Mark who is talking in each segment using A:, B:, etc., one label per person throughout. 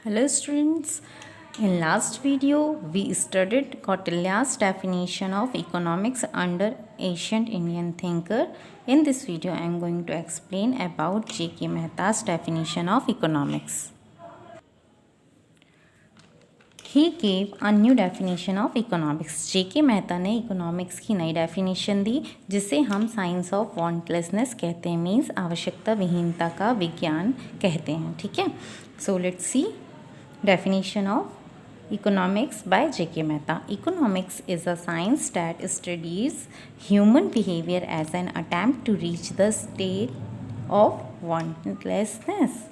A: Hello students, in last video we studied Kautilya's definition of economics under ancient Indian thinker. In this video I am going to explain about J.K. Mehta's definition of economics. He gave a new definition of economics. J.K. Mehta ने economics की नई definition दी जिसे हम science of वांटलेसनेस कहते हैं, means आवश्यकता विहीनता का विज्ञान कहते हैं. ठीक है, so let's see definition of economics by J.K. Mehta. Economics is a science that studies human behavior as an attempt to reach the state of wantlessness.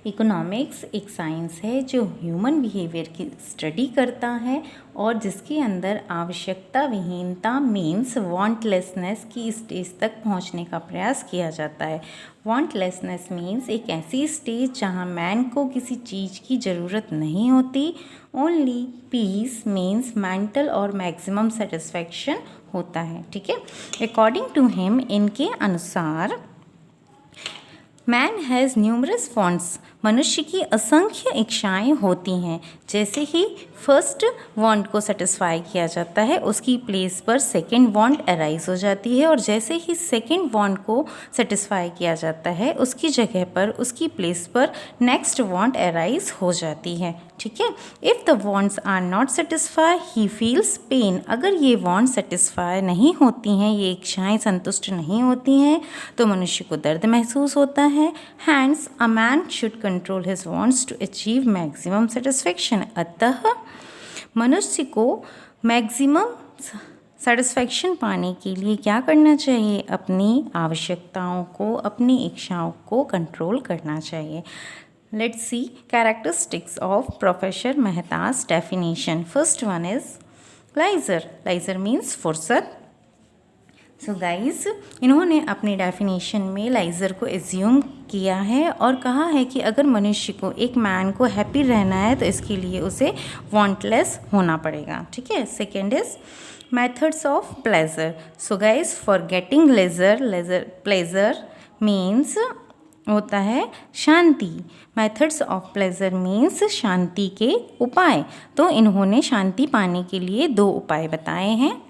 A: Economics एक साइंस है जो ह्यूमन बिहेवियर की स्टडी करता है और जिसके अंदर आवश्यकता विहीनता मीन्स वांटलेसनेस की स्टेज तक पहुंचने का प्रयास किया जाता है. वांटलेसनेस मीन्स एक ऐसी स्टेज जहां मैन को किसी चीज़ की ज़रूरत नहीं होती. ओनली पीस मीन्स मेंटल और मैक्सिमम सेटिस्फैक्शन होता है. ठीक है, अकॉर्डिंग टू हिम, इनके अनुसार मैन हैज़ न्यूमरस वांट्स. मनुष्य की असंख्य इच्छाएं होती हैं. जैसे ही फर्स्ट वांट को सेटिस्फाई किया जाता है उसकी प्लेस पर सेकंड वांट अराइज हो जाती है और जैसे ही सेकंड वांट को सेटिस्फाई किया जाता है उसकी जगह पर उसकी प्लेस पर नेक्स्ट वांट अराइज हो जाती है. ठीक है, if the wants are not satisfy he feels pain. अगर ये वांट सेटिस्फाई नहीं होती हैं, ये इच्छाएँ संतुष्ट नहीं होती हैं तो मनुष्य को दर्द महसूस होता है. Hence a man should control his wants to achieve maximum satisfaction. अतः मनुष्य को मैक्सिमम सेटिस्फेक्शन पाने के लिए क्या करना चाहिए? अपनी आवश्यकताओं को, अपनी इच्छाओं को कंट्रोल करना चाहिए. Let's see characteristics of Professor Mehta's definition. First one is leisure. Leisure means फुर्सत. So guys, इन्होंने अपनी डेफिनेशन में leisure को एज्यूम किया है और कहा है कि अगर मनुष्य को, एक मैन को हैप्पी रहना है तो इसके लिए उसे वांटलेस होना पड़ेगा. ठीक है, second is methods of pleasure. So guys, for getting pleasure means होता है शांति. मेथड्स ऑफ प्लेजर मीन्स शांति के उपाय. तो इन्होंने शांति पाने के लिए 2 उपाय बताए हैं.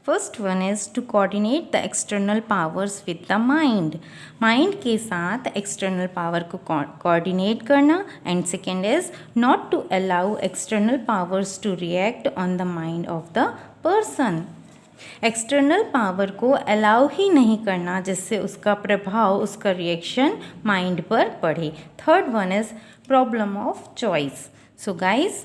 A: First one is to coordinate the external powers with the mind. Mind के साथ एक्सटर्नल पावर को कोऑर्डिनेट करना. And second is not to allow external powers to react on the mind of the person. External power को allow ही नहीं करना जिससे उसका प्रभाव, उसका रिएक्शन माइंड पर पड़े. Third one is problem of choice. So guys,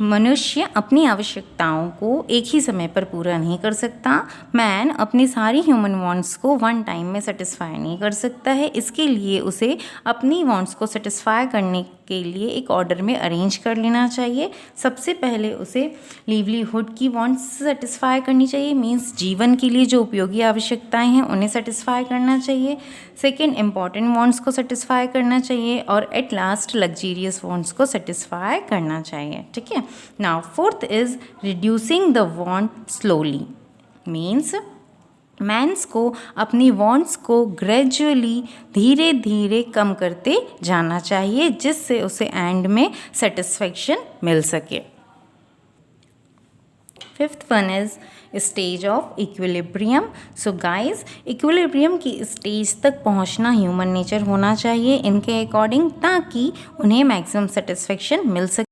A: मनुष्य अपनी आवश्यकताओं को एक ही समय पर पूरा नहीं कर सकता. मैन अपनी सारी ह्यूमन वांट्स को वन टाइम में सेटिस्फाई नहीं कर सकता है. इसके लिए उसे अपनी वांट्स को सेटिस्फाई करने के लिए एक ऑर्डर में अरेंज कर लेना चाहिए. सबसे पहले उसे लिवलीहुड की वांट्स सेटिस्फाई करनी चाहिए, मीन्स जीवन के लिए जो उपयोगी आवश्यकताएं हैं उन्हें सेटिस्फाई करना चाहिए. सेकेंड, इम्पॉर्टेंट वांट्स को सेटिस्फाई करना चाहिए और एट लास्ट लग्जीरियस वांट्स को सेटिस्फाई करना चाहिए. ठीक है, now fourth is reducing the want slowly. Means man's को अपनी वांट्स को ग्रेजुअली, धीरे धीरे कम करते जाना चाहिए जिससे उसे एंड में सेटिस्फेक्शन मिल सके. Fifth one is stage of equilibrium. So guys, equilibrium की स्टेज तक पहुंचना ह्यूमन नेचर होना चाहिए इनके अकॉर्डिंग, ताकि उन्हें मैक्सिमम सेटिस्फेक्शन मिल सके.